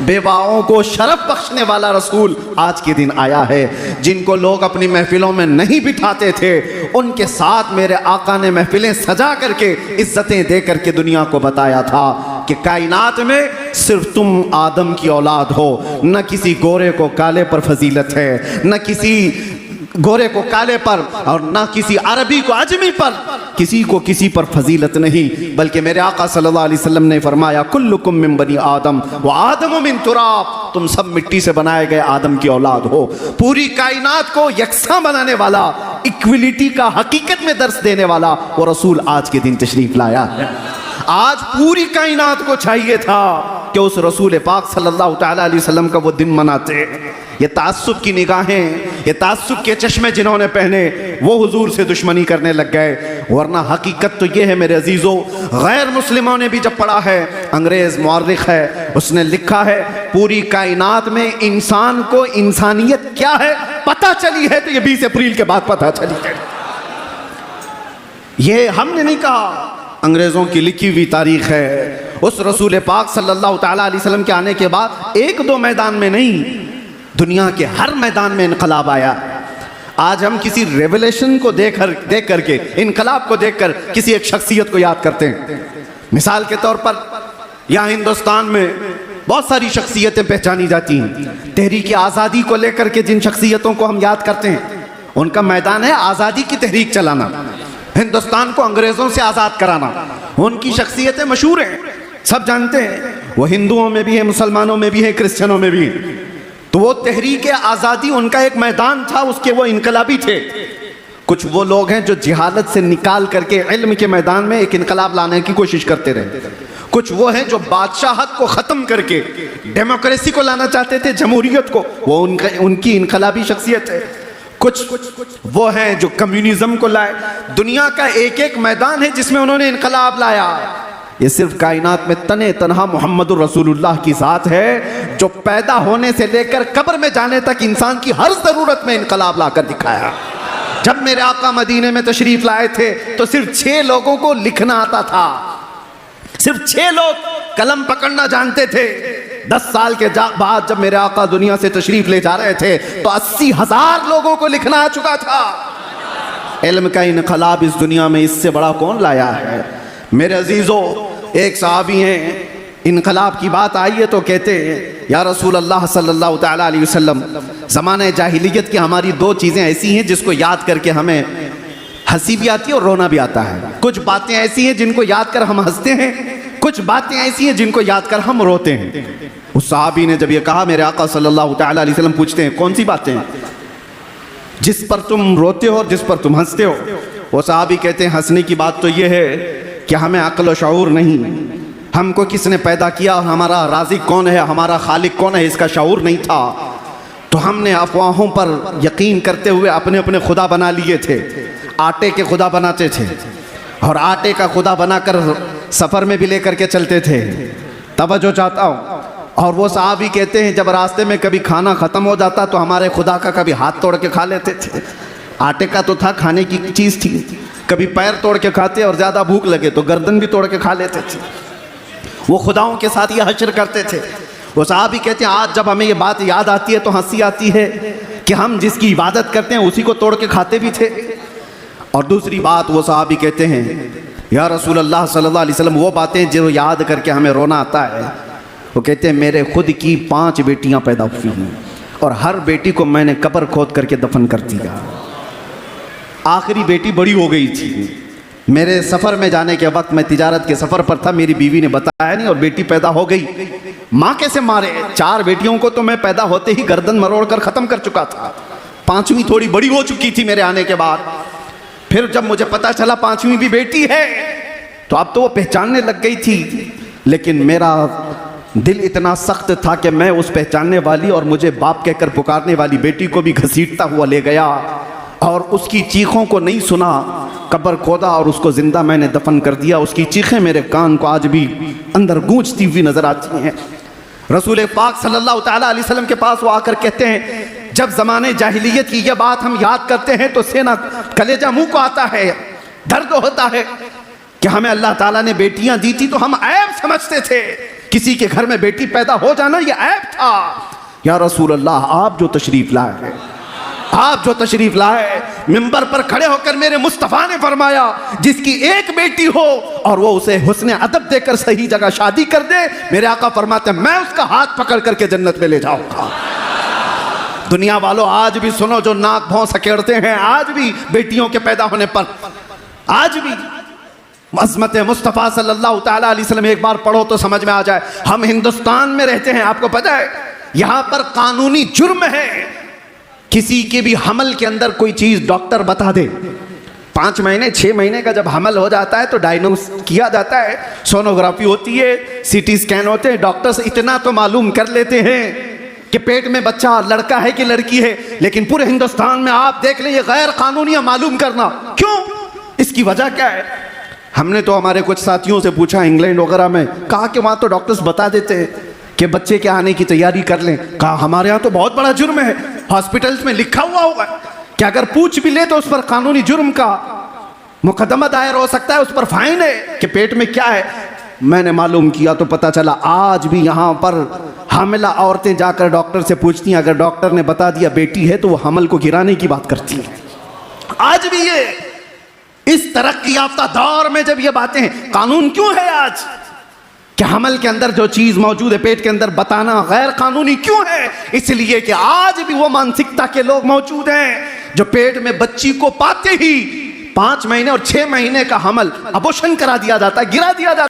बेवाओं को शरफ बख्शने वाला रसूल आज के दिन आया है। जिनको लोग अपनी महफिलों में नहीं बिठाते थे, उनके साथ मेरे आका ने महफिलें सजा करके, इज्जतें दे करके दुनिया को बताया था कि कायनात में सिर्फ तुम आदम की औलाद हो। न किसी गोरे को काले पर फजीलत है, न किसी गोरे को काले पर, और ना किसी अरबी को अजमी पर, किसी को किसी पर फजीलत नहीं। बल्कि मेरे आका सल्लल्लाहु अलैहि वसल्लम ने फरमाया कुल्लुकुम मिन बनी आदम व आदम मिन तुराब, तुम सब मिट्टी से बनाए गए आदम की औलाद हो। पूरी कायनात को यकसां बनाने वाला, इक्विलिटी का हकीकत में दर्स देने वाला वो रसूल आज के दिन तशरीफ लाया है। आज पूरी कायनात को चाहिए था कि उस रसूल पाक सल्लल्लाहु तआला अलैहि वसल्लम का वो दिन मनाते। ये तास्सुब की निगाहें, ये तास्सुब के चश्मे जिन्होंने पहने, वो हुजूर से दुश्मनी करने लग गए। वरना हकीकत तो ये है मेरे अजीजों, गैर मुस्लिमों ने भी जब पढ़ा है, अंग्रेज मुअर्रिख है, उसने लिखा है पूरी कायनात में इंसान को इंसानियत क्या है पता चली है तो ये 20 अप्रैल के बाद पता चली है। ये हमने नहीं कहा, अंग्रेजों की लिखी हुई तारीख है। उस रसूल पाक सल्लल्लाहु तआला अलैहि वसल्लम के आने के बाद एक दो मैदान में नहीं, दुनिया के हर मैदान में इनकलाब आया। आज हम किसी रेवोल्यूशन को देख करके, इनकलाब को देखकर किसी एक शख्सियत को याद करते हैं। मिसाल के तौर पर यहाँ हिंदुस्तान में बहुत सारी शख्सियतें पहचानी जाती हैं। तहरीक आज़ादी को लेकर के जिन शख्सियतों को हम याद करते हैं, उनका मैदान है आज़ादी की तहरीक चलाना, हिंदुस्तान को अंग्रेजों से आज़ाद कराना। उनकी शख्सियतें मशहूर हैं, सब जानते हैं। वो हिंदुओं में भी है, मुसलमानों में भी है, क्रिश्चियनों में भी। तो वो तहरीक आज़ादी उनका एक मैदान था, उसके वो इनकलाबी थे। कुछ वो लोग हैं जो जिहालत से निकाल करके इल्म के मैदान में एक इनकलाब लाने की कोशिश करते रहे। कुछ वो हैं जो बादशाहत को ख़त्म करके डेमोक्रेसी को लाना चाहते थे, जमहूरियत को, वो उनकी इनकलाबी शख्सियत है। कुछ वो हैं जो कम्युनिज्म को लाए। दुनिया का एक एक मैदान है जिसमें उन्होंने इनकलाब लाया। ये सिर्फ कायनात में तने तनहा मोहम्मदुर रसूलुल्लाह की ज़ात है जो पैदा होने से लेकर कब्र में जाने तक इंसान की हर ज़रूरत में इनकलाब लाकर दिखाया। जब मेरे आका मदीने में तशरीफ लाए थे तो सिर्फ 6 लोगों को लिखना आता था, सिर्फ 6 लोग कलम पकड़ना जानते थे। 10 साल के बाद जब मेरे आका दुनिया से तशरीफ ले जा रहे थे तो 80,000 लोगों को लिखना आ चुका था। इल्म का इनकलाब इस दुनिया में इससे बड़ा कौन लाया है? मेरे अजीजों, एक सहाबी हैं, इनकलाब की बात आई है तो कहते हैं या रसूल अल्लाह सल्लल्लाहु तआला अलैहि वसल्लम, ज़माने जाहिलियत की हमारी 2 चीज़ें ऐसी हैं जिसको याद करके हमें हंसी भी आती है और रोना भी आता है। कुछ बातें ऐसी हैं जिनको याद कर हम हंसते हैं, कुछ बातें ऐसी हैं जिनको याद कर हम रोते हैं। उस सहाबी ने जब ये कहा, मेरे आका सल्लल्लाहु तआला अलैहि वसल्लम पूछते हैं कौन सी बातें जिस पर तुम रोते हो और जिस पर तुम हंसते हो? वो सहाबी कहते हैं हंसने की बात तो ये है कि हमें अक्ल और शऊर नहीं, हमको किसने पैदा किया, हमारा राज़िक कौन है, हमारा खालिक कौन है, इसका शऊर नहीं था। तो हमने अफवाहों पर यकीन करते हुए अपने अपने खुदा बना लिए थे। आटे के खुदा बनाते थे और आटे का खुदा बनाकर सफ़र में भी लेकर के चलते थे। तवज्जो चाहता हूँ। और वो साहबी कहते हैं जब रास्ते में कभी खाना ख़त्म हो जाता तो हमारे खुदा का कभी हाथ तोड़ के खा लेते थे। आटे का तो था, खाने की चीज़ थी। कभी पैर तोड़ के खाते और ज़्यादा भूख लगे तो गर्दन भी तोड़ के खा लेते थे। वो खुदाओं के साथ ये हश्र करते थे। वो साहबी कहते हैं आज जब हमें ये बात याद आती है तो हंसी आती है कि हम जिसकी इबादत करते हैं उसी को तोड़ के खाते भी थे। और दूसरी बात वो साहबी कहते हैं या रसूल अल्लाह सल्लल्लाहु अलैहि वसल्लम, वो बातें जो याद करके हमें रोना आता है। वो कहते हैं मेरे खुद की 5 बेटियां पैदा हुई हैं और हर बेटी को मैंने कब्र खोद करके दफन कर दिया। आखिरी बेटी बड़ी हो गई थी। मेरे सफ़र में जाने के वक्त मैं तिजारत के सफ़र पर था, मेरी बीवी ने बताया नहीं और बेटी पैदा हो गई। माँ कैसे मारे? 4 बेटियों को तो मैं पैदा होते ही गर्दन मरोड़ कर ख़त्म कर चुका था। 5वीं थोड़ी बड़ी हो चुकी थी मेरे आने के बाद। फिर जब मुझे पता चला 5वीं भी बेटी है तो अब तो वो पहचानने लग गई थी। लेकिन मेरा दिल इतना सख्त था कि मैं उस पहचानने वाली और मुझे बाप कहकर पुकारने वाली बेटी को भी घसीटता हुआ ले गया और उसकी चीखों को नहीं सुना। कब्र खोदा और उसको ज़िंदा मैंने दफन कर दिया। उसकी चीखें मेरे कान को आज भी अंदर गूंजती हुई नज़र आती हैं। रसूल पाक सल्लल्लाहु तआला अलैहि वसल्लम के पास वो आकर कहते हैं जब ज़माने जाहिलियत की यह बात हम याद करते हैं तो सेना कलेजा मुँह को आता है, दर्द होता है कि हमें अल्लाह ताला ने बेटियां दी थी तो हम ऐब समझते थे किसी के घर में बेटी पैदा हो जाना ये ऐब था। या रसूल अल्लाह, आप जो तशरीफ लाए हैं, आप जो तशरीफ लाए, मिंबर पर खड़े होकर मेरे मुस्तफ़ा ने फरमाया जिसकी एक बेटी हो और वो उसे हुस्न अदब देकर सही जगह शादी कर दे, मेरे आका फरमाते मैं उसका हाथ पकड़ करके जन्नत में ले जाऊंगा। दुनिया वालों, आज भी सुनो, जो नाक भौं सकेड़ते हैं, आज भी बेटियों के पैदा होने पर, आज भी अज़मत मुस्तफ़ा सल्लल्लाहु तआला अलैहि वसल्लम एक बार पढ़ो तो समझ में आ जाए। हम हिंदुस्तान में रहते हैं, आपको पता है यहां पर कानूनी जुर्म है किसी के भी हमल के अंदर कोई चीज डॉक्टर बता दे। 5 महीने 6 महीने का जब हमल हो जाता है तो डायग्नोस किया जाता है, सोनोग्राफी होती है, सीटी स्कैन होते हैं, डॉक्टर्स इतना तो मालूम कर लेते हैं कि पेट में बच्चा लड़का है कि लड़की है। लेकिन पूरे हिंदुस्तान में आप देख लें ये गैर कानूनी मालूम करना, क्यों? इसकी वजह क्या है? हमने तो हमारे कुछ साथियों से पूछा इंग्लैंड वगैरह में, कहा कि वहां तो डॉक्टर्स बता देते हैं कि बच्चे के आने की तैयारी कर लें। कहा हमारे यहाँ तो बहुत बड़ा जुर्म है, हॉस्पिटल्स में लिखा हुआ होगा कि अगर पूछ भी ले तो उस पर कानूनी जुर्म का मुकदमा दायर हो सकता है, उस पर फाइन है कि पेट में क्या है। मैंने मालूम किया तो पता चला आज भी यहाँ पर हामिला औरतें जाकर डॉक्टर से पूछती हैं, अगर डॉक्टर ने बता दिया बेटी है तो वो हमल को गिराने की बात करती है। आज भी ये इस तरक्की याफ्ता दौर में जब ये बातें, कानून क्यों है आज कि हमल के अंदर जो चीज मौजूद है पेट के अंदर बताना गैर कानूनी क्यों है? इसलिए कि आज भी वो मानसिकता के लोग मौजूद हैं जो पेट में बच्ची को पाते ही 5 महीने और 6 महीने का हमल अबॉर्शन करा दिया जाता है, गिरा दिया जाता है।